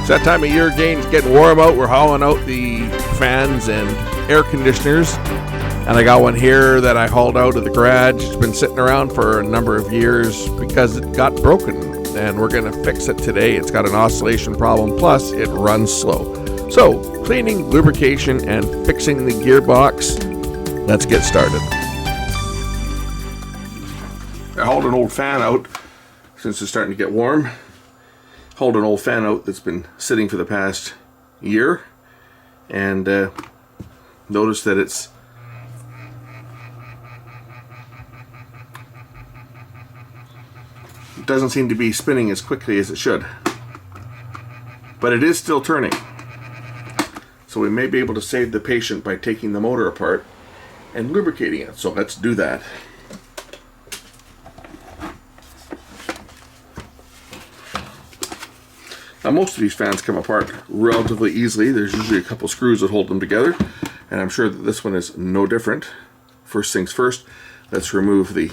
that time of year again. It's getting warm out. We're hauling out the fans and air conditioners. And I got one here that I hauled out of the garage. It's been sitting around for a number of years because it got broken. And we're going to fix it today. It's got an oscillation problem, plus it runs slow. So, cleaning, lubrication, and fixing the gearbox. Let's get started. I hauled an old fan out since it's starting to get warm. Hauled an old fan out that's been sitting for the past year. And noticed that it doesn't seem to be spinning as quickly as it should, but it is still turning, so we may be able to save the patient by taking the motor apart and lubricating it. So let's do that. Now, most of these fans come apart relatively easily. There's usually a couple screws that hold them together, and I'm sure that this one is no different. First things first, let's remove the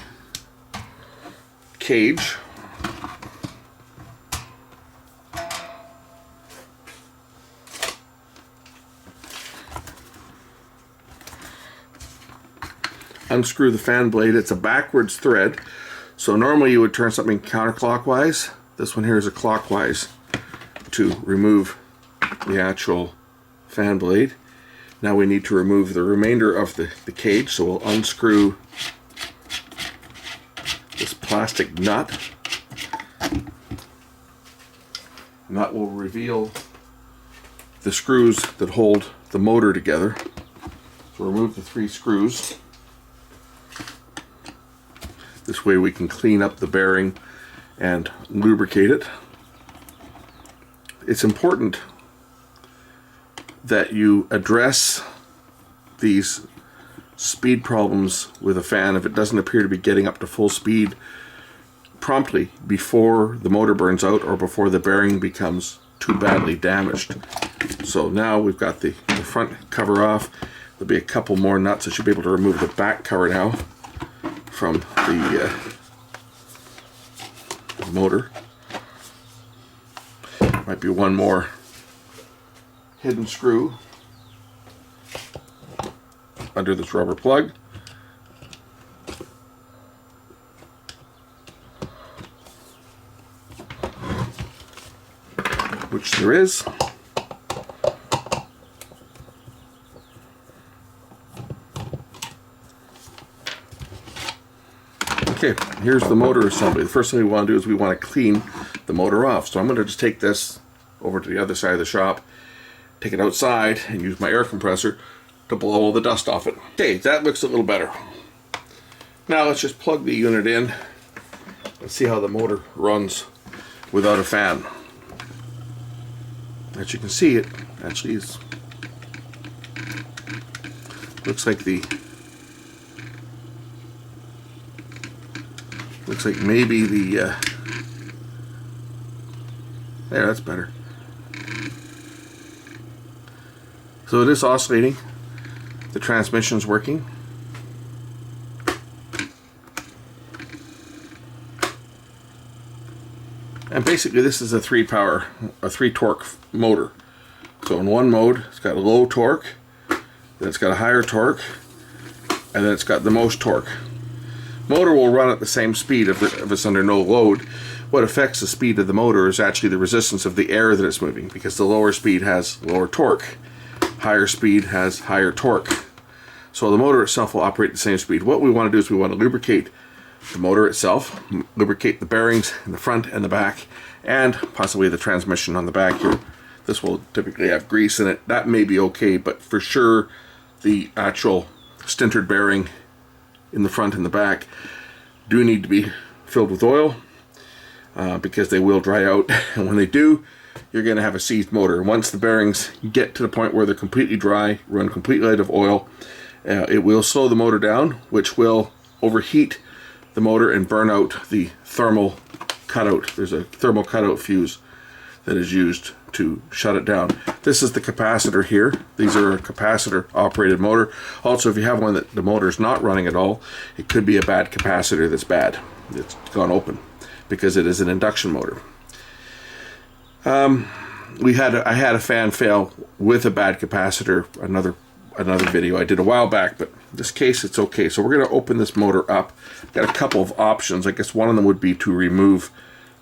cage. Unscrew the fan blade. It's a backwards thread, so normally you would turn something counterclockwise. This one here is a clockwise to remove the actual fan blade. Now we need to remove the remainder of the cage, so we'll unscrew this plastic nut. Nut will reveal the screws that hold the motor together. So remove the 3 screws. This way we can clean up the bearing and lubricate it. It's important that you address these speed problems with a fan if it doesn't appear to be getting up to full speed promptly before the motor burns out or before the bearing becomes too badly damaged. So now we've got the front cover off. There'll be a couple more nuts. I should be able to remove the back cover now from the motor. Might be one more hidden screw under this rubber plug. Which there is. Okay, here's the motor assembly. The first thing we want to do is we want to clean the motor off. So I'm going to just take this over to the other side of the shop, take it outside, and use my air compressor to blow all the dust off it. Okay, that looks a little better. Now let's just plug the unit in and see how the motor runs without a fan. As you can see, it actually is, looks like maybe the there, that's better. So it is oscillating. The transmission's working. And basically this is a 3 torque motor. So in one mode it's got a low torque, then it's got a higher torque, and then it's got the most torque. Motor will run at the same speed if it's under no load. What affects the speed of the motor is actually the resistance of the air that it's moving, because the lower speed has lower torque, higher speed has higher torque. So the motor itself will operate at the same speed. What we want to do is we want to lubricate the motor itself, lubricate the bearings in the front and the back, and possibly the transmission on the back here. This will typically have grease in it. That may be okay, but for sure the actual sintered bearing in the front and the back do need to be filled with oil, because they will dry out, and when they do, you're going to have a seized motor. Once the bearings get to the point where they're completely dry, run completely out of oil, it will slow the motor down, which will overheat the motor and burn out the thermal cutout. There's a thermal cutout fuse that is used to shut it down. This is the capacitor here. These are a capacitor operated motor. Also, if you have one that the motor is not running at all, it could be a bad capacitor that's bad. It's gone open because it is an induction motor. I had a fan fail with a bad capacitor. Another video I did a while back, but in this case it's okay. So we're going to open this motor up. Got a couple of options. I guess one of them would be to remove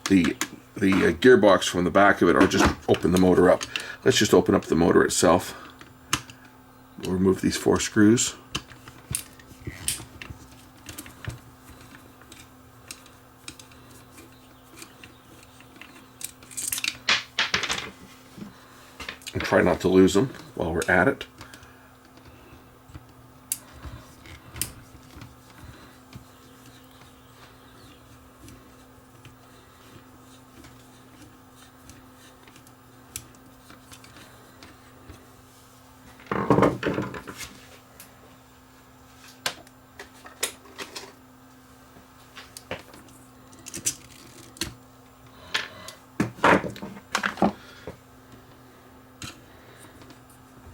the gearbox from the back of it, or just open the motor up. Let's just open up the motor itself. We'll remove these 4 screws. And try not to lose them while we're at it.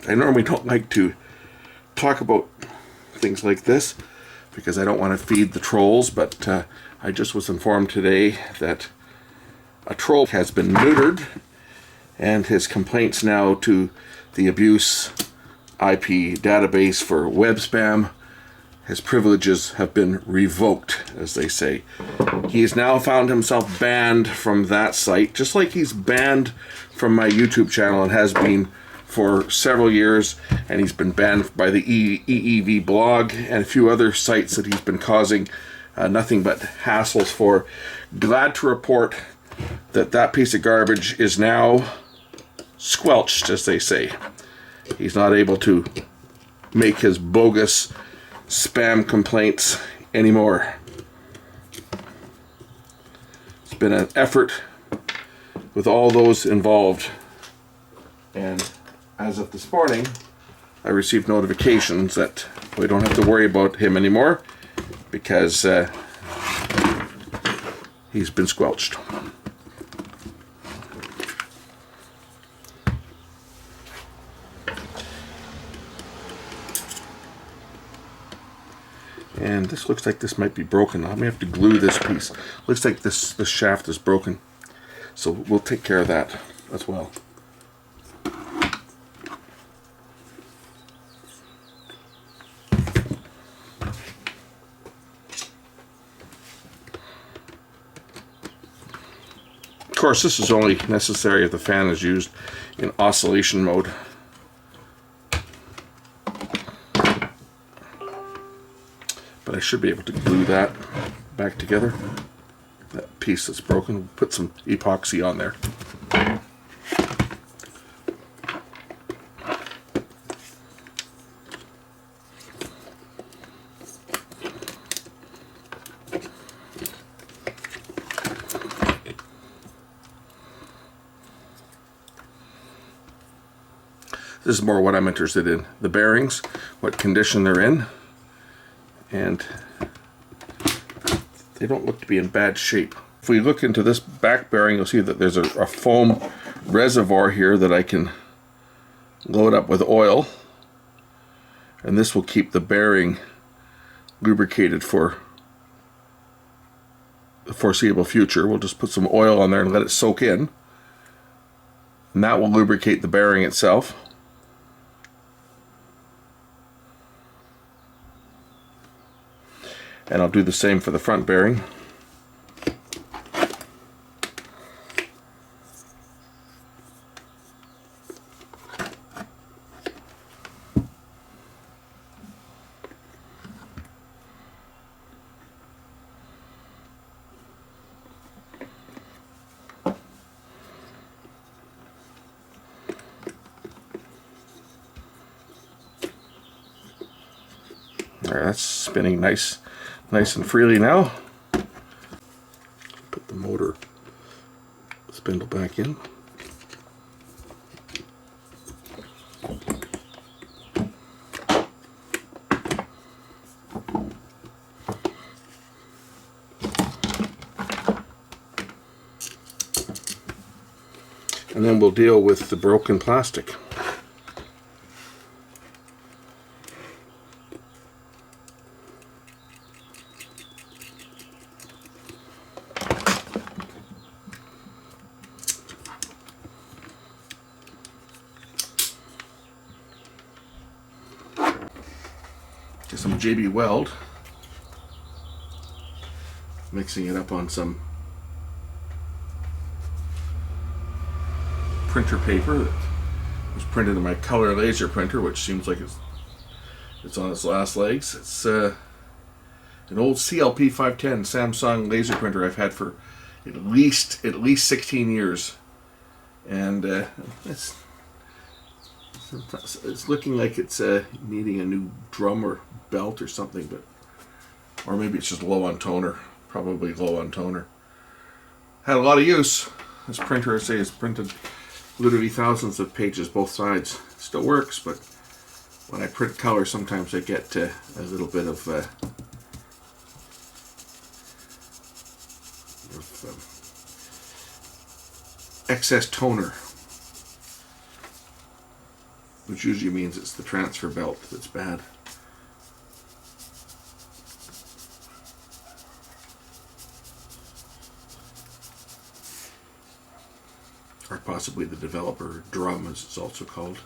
I normally don't like to talk about things like this because I don't want to feed the trolls, but I just was informed today that a troll has been neutered, and his complaints now to the abuse IP database for web spam, his privileges have been revoked, as they say. He has now found himself banned from that site, just like he's banned from my YouTube channel and has been for several years, and he's been banned by the EEV blog and a few other sites that he's been causing nothing but hassles for. Glad to report that that piece of garbage is now squelched, as they say. He's not able to make his bogus spam complaints anymore. It's been an effort with all those involved, and as of this morning, I received notifications that we don't have to worry about him anymore because he's been squelched. And this looks like this might be broken. I may have to glue this piece. Looks like this shaft is broken. So we'll take care of that as well. Of course, this is only necessary if the fan is used in oscillation mode. But I should be able to glue that back together. That piece that's broken, put some epoxy on there. This is more what I'm interested in. The bearings, what condition they're in. And they don't look to be in bad shape. If we look into this back bearing, you'll see that there's a foam reservoir here that I can load up with oil. And this will keep the bearing lubricated for the foreseeable future. We'll just put some oil on there and let it soak in. And that will lubricate the bearing itself. And I'll do the same for the front bearing. All right, that's spinning nice and freely now. Put the motor spindle back in. And then we'll deal with the broken plastic. Get some JB Weld, mixing it up on some printer paper that was printed in my color laser printer, which seems like it's on its last legs. It's an old CLP 510 Samsung laser printer I've had for at least 16 years, and it's looking like it's needing a new drum or belt or something, or maybe it's just low on toner. Probably low on toner. Had a lot of use. This printer, I say, has printed literally thousands of pages both sides. Still works, but when I print color, sometimes I get a little bit of excess toner, which usually means it's the transfer belt that's bad. Or possibly the developer drum, as it's also called.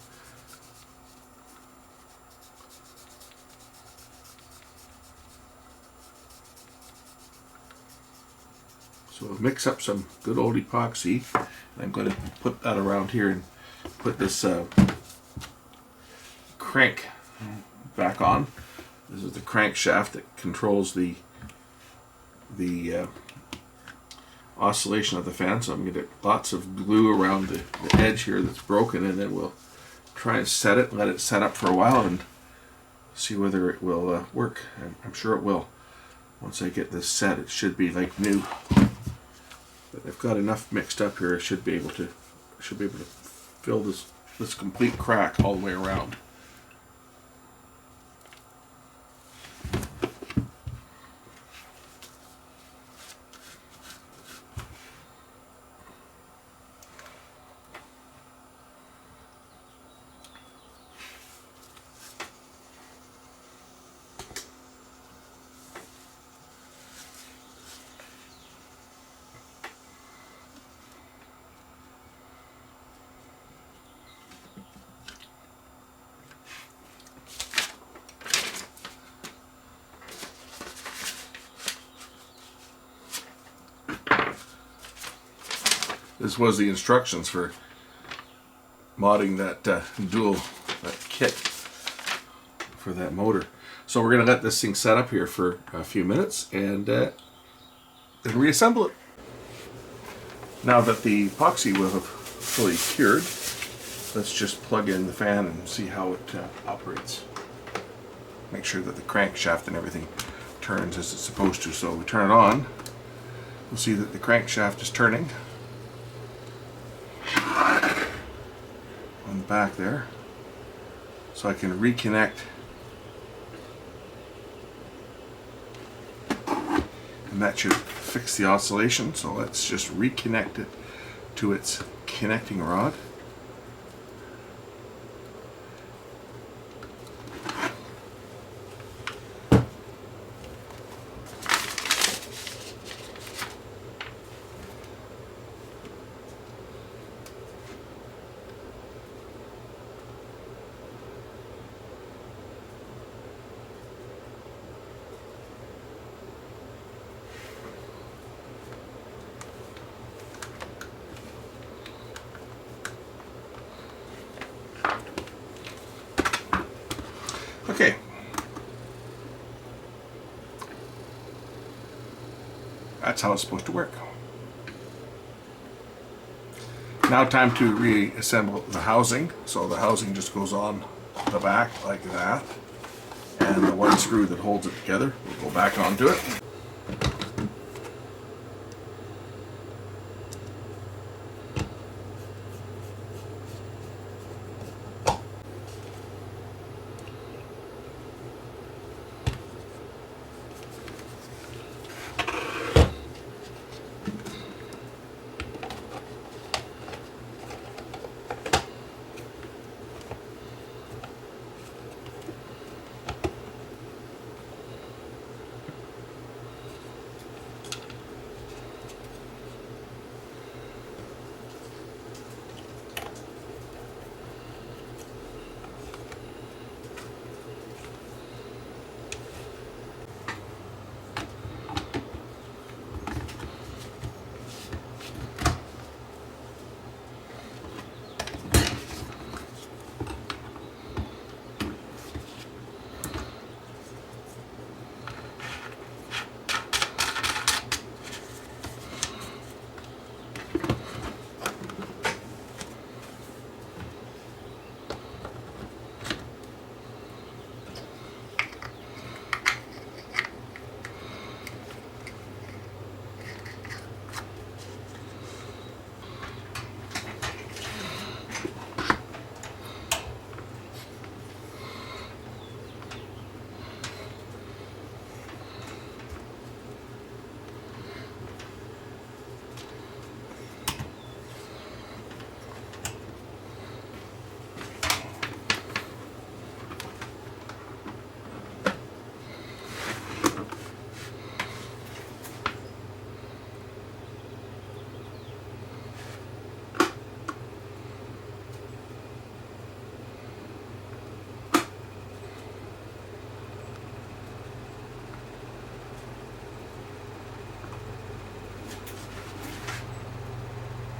So I'll mix up some good old epoxy. I'm going to put that around here and put this crank back on. This is the crankshaft that controls the oscillation of the fan. So I'm going to get lots of glue around the edge here that's broken, and then we'll try and set it, let it set up for a while, and see whether it will work. I'm sure it will. Once I get this set, it should be like new. But I've got enough mixed up here. I should be able to fill this complete crack all the way around. This was the instructions for modding that that kit for that motor. So we're going to let this thing set up here for a few minutes and then reassemble it. Now that the epoxy will have fully cured, let's just plug in the fan and see how it operates. Make sure that the crankshaft and everything turns as it's supposed to. So we turn it on. We'll see that the crankshaft is turning on the back there. So I can reconnect and that should fix the oscillation. So let's just reconnect it to its connecting rod. Okay. That's how it's supposed to work. Now time to reassemble the housing. So the housing just goes on the back like that. And the one screw that holds it together will go back onto it.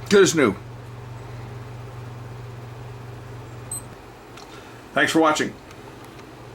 Good as new. Thanks for watching.